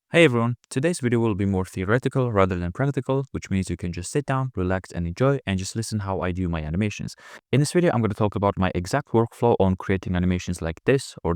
Hey everyone, today's video will be more theoretical rather than practical, which means you can just sit down, relax and enjoy and just listen how I do my animations. In this video, I'm going to talk about my exact workflow on creating animations like this or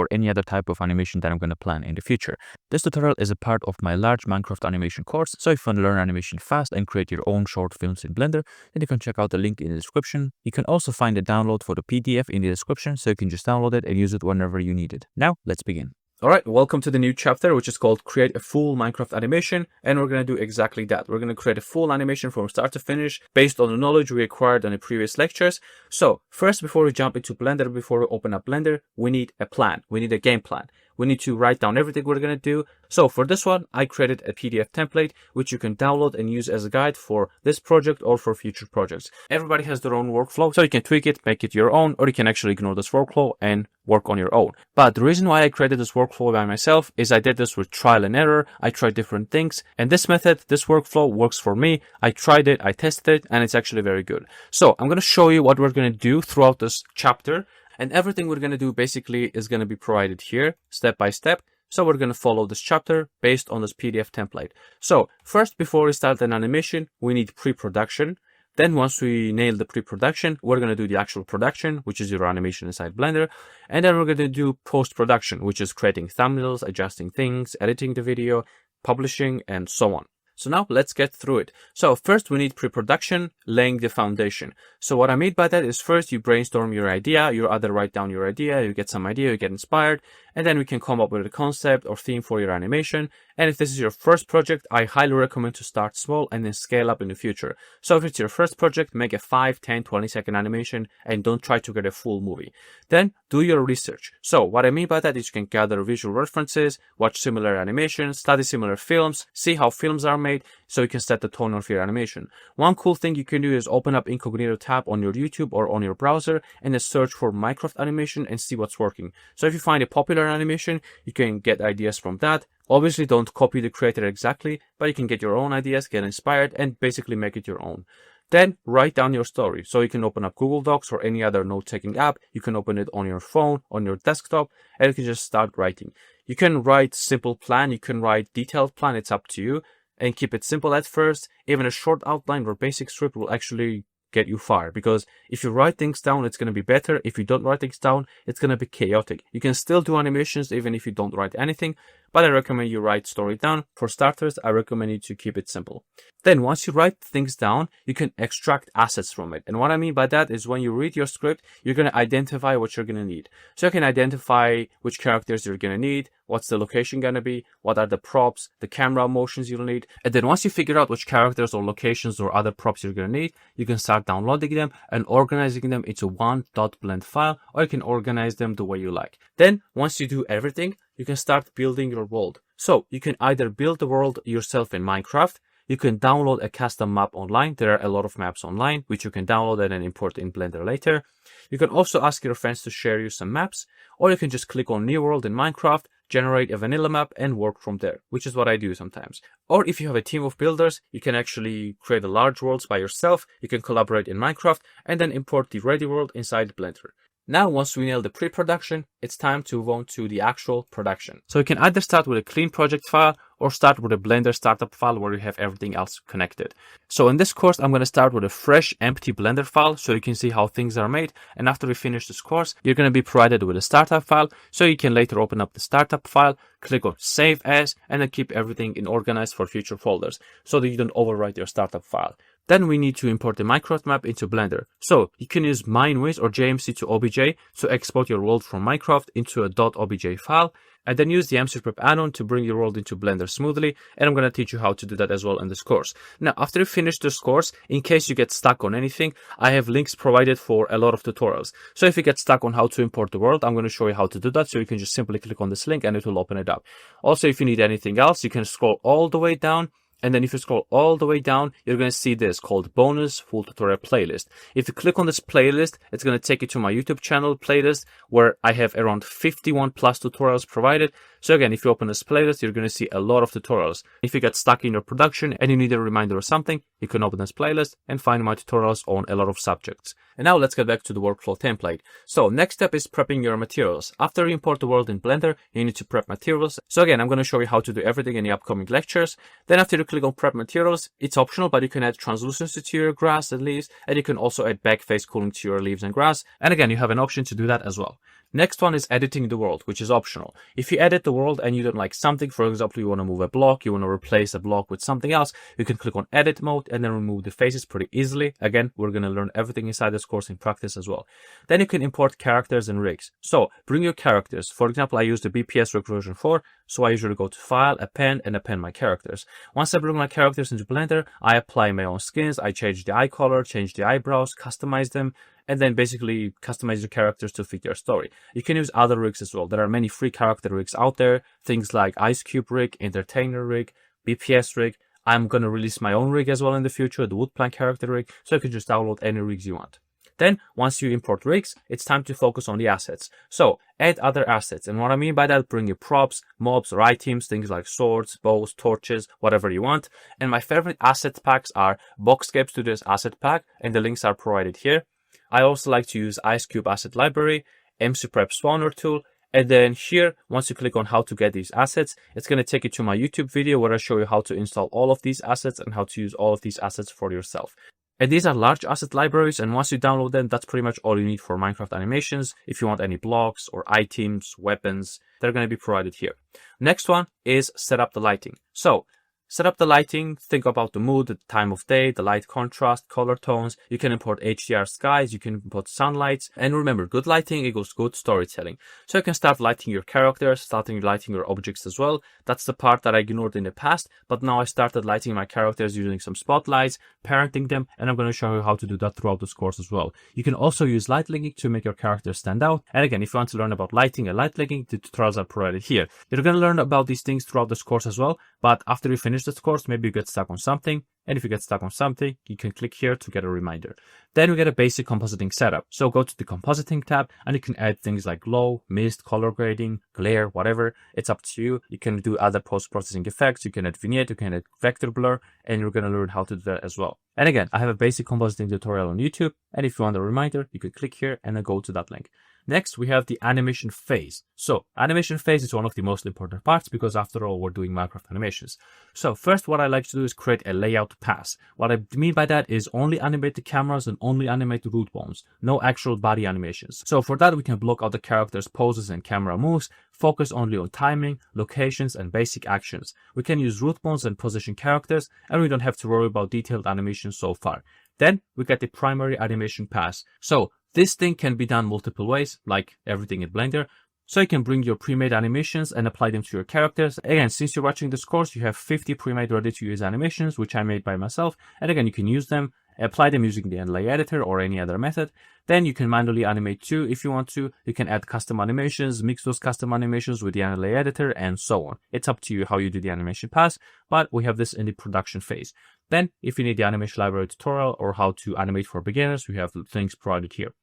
any other type of animation that I'm going to plan in the future. This tutorial is a part of my large Minecraft animation course, so if you want to learn animation fast and create your own short films in Blender, then you can check out the link in the description. You can also find a download for the PDF in the description, so you can just download it and use it whenever you need it. Now, let's begin. Alright, welcome to the new chapter, which is called Create a Full Minecraft Animation, and we're going to do exactly that. We're going to create a full animation from start to finish based on the knowledge we acquired on the previous lectures. So, first, before we jump into Blender, before we open up Blender, we need a plan. We need a game plan. We need to write down everything we're going to do. So for this one, I created a PDF template, which you can download and use as a guide for this project or for future projects. Everybody has their own workflow, so you can tweak it, make it your own, or you can actually ignore this workflow and work on your own. But the reason why I created this workflow by myself is I did this with trial and error. I tried different things, and this method, this workflow works for me. I tried it, I tested it, and it's actually very good. So I'm going to show you what we're going to do throughout this chapter. And everything we're going to do basically is going to be provided here, step by step. So we're going to follow this chapter based on this PDF template. So first, before we start an animation, we need pre-production. Then once we nail the pre-production, we're going to do the actual production, which is your animation inside Blender. And then we're going to do post-production, which is creating thumbnails, adjusting things, editing the video, publishing, and so on. So now let's get through it. So first we need pre-production, laying the foundation. So what I mean by that is first you brainstorm your idea, you either write down your idea, you get some idea, you get inspired, and then we can come up with a concept or theme for your animation. And if this is your first project, I highly recommend to start small and then scale up in the future. So if it's your first project, make a 5, 10, 20-second animation and don't try to get a full movie. Then do your research. So what I mean by that is you can gather visual references, watch similar animations, study similar films, see how films are made, so you can set the tone of your animation. One cool thing you can do is open up incognito tab on your YouTube or on your browser and then search for Minecraft animation and see what's working. So if you find a popular animation, you can get ideas from that. Obviously, don't copy the creator exactly, but you can get your own ideas, get inspired, and basically make it your own. Then write down your story. So you can open up Google Docs or any other note-taking app. You can open it on your phone, on your desktop, and you can just start writing. You can write simple plan. You can write detailed plan. It's up to you. And keep it simple at first. Even a short outline or basic script will actually get you far, because if you write things down, it's going to be better. If you don't write things down, it's going to be chaotic. You can still do animations even if you don't write anything, but I recommend you write story down. For starters, I recommend you to keep it simple. Then once you write things down, you can extract assets from it. And what I mean by that is when you read your script, you're going to identify what you're going to need. So you can identify which characters you're going to need, what's the location going to be, what are the props, the camera motions you'll need. And then once you figure out which characters or locations or other props you're going to need, you can start downloading them and organizing them into one .blend file, or you can organize them the way you like. Then once you do everything, you can start building your world. So you can either build the world yourself in Minecraft, you can download a custom map online. There are a lot of maps online, which you can download and then import in Blender later. You can also ask your friends to share you some maps, or you can just click on New World in Minecraft, generate a vanilla map and work from there, which is what I do sometimes. Or if you have a team of builders, you can actually create a large worlds by yourself. You can collaborate in Minecraft and then import the ready world inside Blender. Now, once we nail the pre-production, it's time to move on to the actual production. So you can either start with a clean project file or start with a Blender startup file where you have everything else connected. So in this course, I'm going to start with a fresh, empty Blender file so you can see how things are made. And after we finish this course, you're going to be provided with a startup file so you can later open up the startup file, click on Save As, and then keep everything in organized for future folders so that you don't overwrite your startup file. Then we need to import the Minecraft map into Blender. So you can use MineWiz or JMC to OBJ to export your world from Minecraft into a .obj file, and then use the MCPrep add-on to bring your world into Blender smoothly, and I'm going to teach you how to do that as well in this course. Now, after you finish this course, in case you get stuck on anything, I have links provided for a lot of tutorials. So if you get stuck on how to import the world, I'm going to show you how to do that, so you can just simply click on this link and it will open it up. Also, if you need anything else, you can scroll all the way down. And then if you scroll all the way down, you're going to see this called bonus full tutorial playlist. If you click on this playlist, it's going to take you to my YouTube channel playlist where I have around 51 plus tutorials provided. So again, if you open this playlist, you're going to see a lot of tutorials. If you get stuck in your production and you need a reminder or something, you can open this playlist and find my tutorials on a lot of subjects. And now let's get back to the workflow template. So next step is prepping your materials. After you import the world in Blender, you need to prep materials. So again, I'm going to show you how to do everything in the upcoming lectures. Then after you click on prep materials, it's optional, but you can add translucency to your grass and leaves, and you can also add backface cooling to your leaves and grass. And again, you have an option to do that as well. Next one is editing the world, which is optional. If you edit the world and you don't like something, for example, you want to move a block, you want to replace a block with something else, you can click on edit mode and then remove the faces pretty easily. Again, we're going to learn everything inside this course in practice as well. Then you can import characters and rigs. So bring your characters. For example, I use the BPS rig version 4, so I usually go to File, Append, and append my characters. Once I bring my characters into Blender, I apply my own skins, I change the eye color, change the eyebrows, customize them, and then basically customize your characters to fit your story. You can use other rigs as well. There are many free character rigs out there, things like Ice Cube rig, Entertainer rig, BPS rig. I'm going to release my own rig as well in the future, the Woodplank character rig, so you can just download any rigs you want. Then, once you import rigs, it's time to focus on the assets. So, add other assets. And what I mean by that, bring your props, mobs, or items, things like swords, bows, torches, whatever you want. And my favorite asset packs are Boxscape Studios asset pack, and the links are provided here. I also like to use Ice Cube Asset Library, MC Prep Spawner tool, and then here, once you click on how to get these assets, it's going to take you to my YouTube video where I show you how to install all of these assets and how to use all of these assets for yourself. And these are large asset libraries, and once you download them, that's pretty much all you need for Minecraft animations. If you want any blocks or items, weapons, they're going to be provided here. Next one is set up the lighting. So, set up the lighting, think about the mood, the time of day, the light contrast, color tones. You can import HDR skies, you can import sunlights. And remember, good lighting equals good storytelling. So you can start lighting your characters, starting lighting your objects as well. That's the part that I ignored in the past, but now I started lighting my characters using some spotlights, parenting them, and I'm going to show you how to do that throughout this course as well. You can also use light linking to make your characters stand out. And again, if you want to learn about lighting and light linking, the tutorials are provided here. You're going to learn about these things throughout this course as well, but after you finish this course, maybe you get stuck on something, and if you get stuck on something, you can click here to get a reminder. Then we get a basic compositing setup. So go to the compositing tab, and you can add things like glow, mist, color grading, glare, whatever. It's up to you. You can do other post-processing effects. You can add vignette, you can add vector blur, and you're going to learn how to do that as well. And again, I have a basic compositing tutorial on YouTube, and if you want a reminder, you can click here and then go to that link. Next, we have the animation phase. So, animation phase is one of the most important parts because after all, we're doing Minecraft animations. So, first, what I like to do is create a layout pass. What I mean by that is only animate the cameras and only animate the root bones. No actual body animations. So, for that, we can block out the characters' poses and camera moves, focus only on timing, locations, and basic actions. We can use root bones and position characters, and we don't have to worry about detailed animations so far. Then, we get the primary animation pass. So, this thing can be done multiple ways, like everything in Blender. So you can bring your pre-made animations and apply them to your characters. Again, since you're watching this course, you have 50 pre-made ready-to-use animations, which I made by myself. And again, you can use them, apply them using the NLA editor or any other method. Then you can manually animate too if you want to. You can add custom animations, mix those custom animations with the NLA editor, and so on. It's up to you how you do the animation pass, but we have this in the production phase. Then, if you need the animation library tutorial or how to animate for beginners, we have things provided here.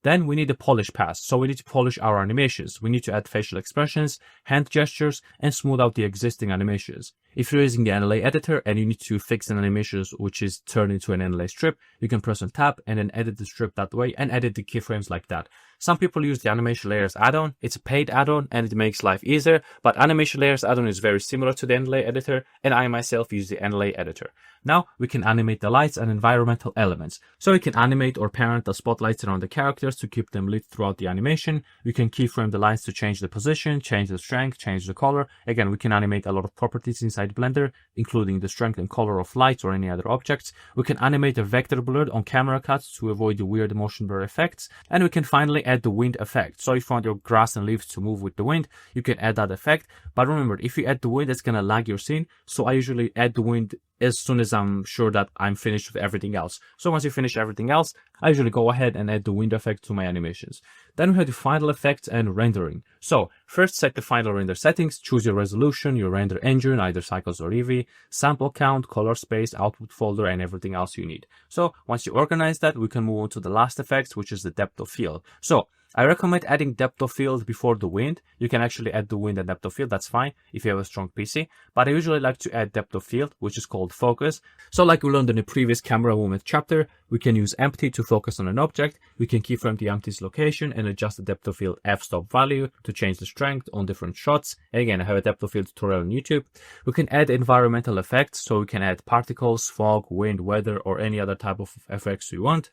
Then we need a polish pass. So we need to polish our animations. We need to add facial expressions, hand gestures, and smooth out the existing animations. If you're using the NLA editor and you need to fix an animation which is turned into an NLA strip, you can press on tab and then edit the strip that way and edit the keyframes like that. Some people use the Animation Layers add-on. It's a paid add-on and it makes life easier, but Animation Layers add-on is very similar to the NLA editor, and I myself use the NLA editor. Now we can animate the lights and environmental elements. So we can animate or parent the spotlights around the characters to keep them lit throughout the animation. We can keyframe the lights to change the position, change the strength, change the color. Again, we can animate a lot of properties inside Blender, including the strength and color of lights or any other objects. We can animate a vector blur on camera cuts to avoid the weird motion blur effects. And we can finally add the wind effect. So if you want your grass and leaves to move with the wind, you can add that effect. But remember, if you add the wind, it's going to lag your scene. So I usually add the wind as soon as I'm sure that I'm finished with everything else. So once you finish everything else, I usually go ahead and add the wind effect to my animations. Then we have the final effects and rendering. So first set the final render settings, choose your resolution, your render engine, either Cycles or Eevee, sample count, color space, output folder, and everything else you need. So once you organize that, we can move on to the last effects, which is the depth of field. So I recommend adding depth of field before the wind. You can actually add the wind and depth of field, that's fine if you have a strong PC. But I usually like to add depth of field, which is called focus. So like we learned in the previous camera movement chapter, we can use empty to focus on an object. We can keyframe the empty's location and adjust the depth of field f-stop value to change the strength on different shots. And again, I have a depth of field tutorial on YouTube. We can add environmental effects, so we can add particles, fog, wind, weather, or any other type of effects we want.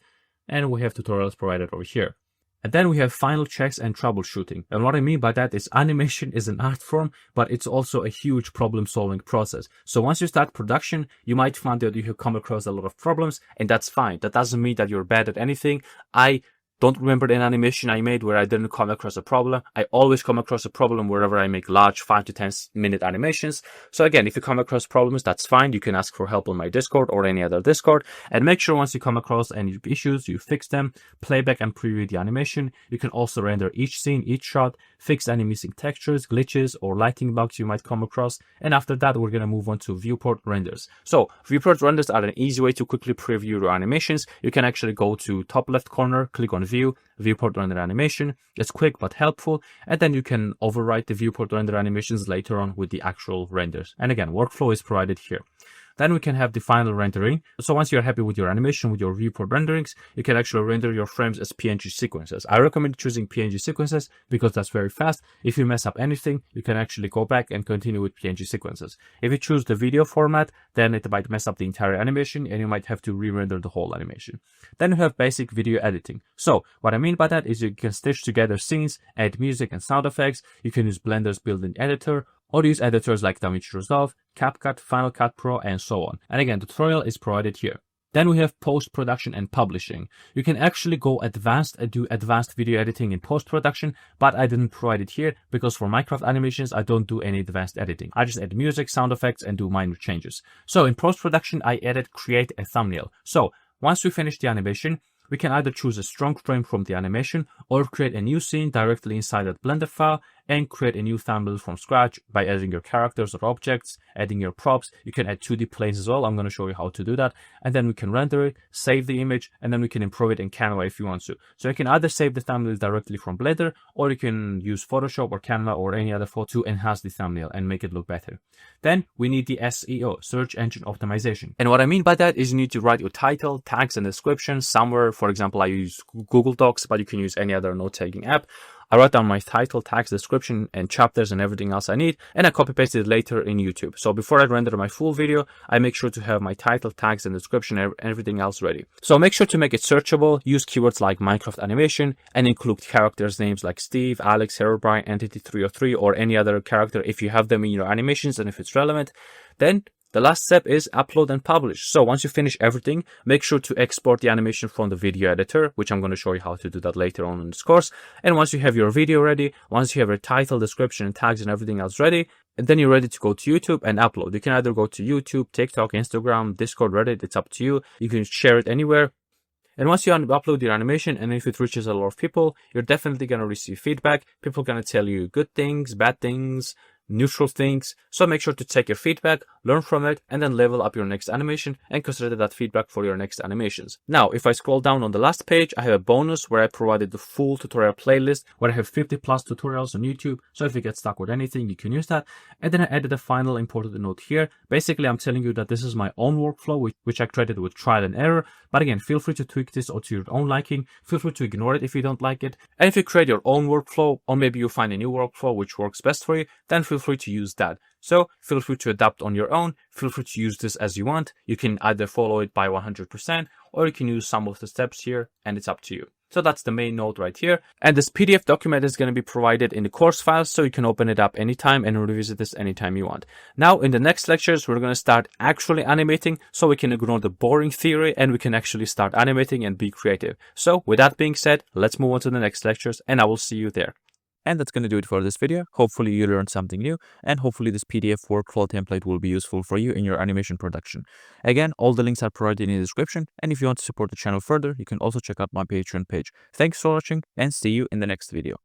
And we have tutorials provided over here. And then we have final checks and troubleshooting. And what I mean by that is animation is an art form, but it's also a huge problem-solving process. So once you start production, you might find that you have come across a lot of problems, and that's fine. That doesn't mean that you're bad at anything. I don't remember an animation I made where I didn't come across a problem. I always come across a problem wherever I make large 5 to 10 minute animations. So again, if you come across problems, that's fine. You can ask for help on my Discord or any other Discord. And make sure once you come across any issues, you fix them, playback and preview the animation. You can also render each scene, each shot, fix any missing textures, glitches, or lighting bugs you might come across. And after that, we're going to move on to viewport renders. So viewport renders are an easy way to quickly preview your animations. You can actually go to top left corner, click on view, viewport render animation. It's quick but helpful, and then you can overwrite the viewport render animations later on with the actual renders. And again, workflow is provided here. Then we can have the final rendering. So once you're happy with your animation, with your viewport renderings, you can actually render your frames as PNG sequences. I recommend choosing PNG sequences because that's very fast. If you mess up anything, you can actually go back and continue with PNG sequences. If you choose the video format, then it might mess up the entire animation and you might have to re-render the whole animation. Then you have basic video editing. So what I mean by that is you can stitch together scenes, add music and sound effects. You can use Blender's built-in editor, or use editors like DaVinci Resolve, CapCut, Final Cut Pro, and so on. And again, the tutorial is provided here. Then we have post-production and publishing. You can actually go advanced and do advanced video editing in post-production, but I didn't provide it here because for Minecraft animations, I don't do any advanced editing. I just add music, sound effects, and do minor changes. So in post-production, I added create a thumbnail. So once we finish the animation, we can either choose a strong frame from the animation or create a new scene directly inside that Blender file and create a new thumbnail from scratch by adding your characters or objects, adding your props. You can add 2D planes as well. I'm going to show you how to do that. And then we can render it, save the image, and then we can improve it in Canva if you want to. So you can either save the thumbnail directly from Blender, or you can use Photoshop or Canva or any other photo to enhance the thumbnail and make it look better. Then we need the SEO, search engine optimization. And what I mean by that is you need to write your title, tags, and description somewhere. For example, I use Google Docs, but you can use any other note-taking app. I write down my title, tags, description, and chapters and everything else I need, and I copy paste it later in YouTube. So before I render my full video, I make sure to have my title, tags, and description and everything else ready. So make sure to make it searchable, use keywords like Minecraft animation, and include characters' names like Steve, Alex, Herobrine, Entity 303, or any other character if you have them in your animations and if it's relevant. Then the last step is upload and publish. So once you finish everything, make sure to export the animation from the video editor, which I'm going to show you how to do that later on in this course. And once you have your video ready, once you have your title, description, and tags and everything else ready, and then you're ready to go to YouTube and upload. You can either go to YouTube, TikTok, Instagram, Discord, Reddit. It's up to you. You can share it anywhere. And once you upload your animation, and if it reaches a lot of people, you're definitely going to receive feedback. People are going to tell you good things, bad things, neutral things. So make sure to take your feedback, learn from it, and then level up your next animation and consider that feedback for your next animations. Now, if I scroll down on the last page, I have a bonus where I provided the full tutorial playlist where I have 50 plus tutorials on YouTube. So if you get stuck with anything, you can use that. And then I added a final important note here. Basically, I'm telling you that this is my own workflow, which I created with trial and error. But again, feel free to tweak this or to your own liking. Feel free to ignore it if you don't like it. And if you create your own workflow, or maybe you find a new workflow which works best for you, then feel free to use that. So feel free to adapt on your own. Feel free to use this as you want. You can either follow it by 100% or you can use some of the steps here, and it's up to you. So that's the main note right here. And this PDF document is going to be provided in the course files, so you can open it up anytime and revisit this anytime you want. Now, in the next lectures, we're going to start actually animating, so we can ignore the boring theory and we can actually start animating and be creative. So with that being said, let's move on to the next lectures, and I will see you there. And that's going to do it for this video. Hopefully you learned something new, and hopefully this PDF workflow template will be useful for you in your animation production. Again, all the links are provided in the description, and if you want to support the channel further, you can also check out my Patreon page. Thanks for watching, and see you in the next video.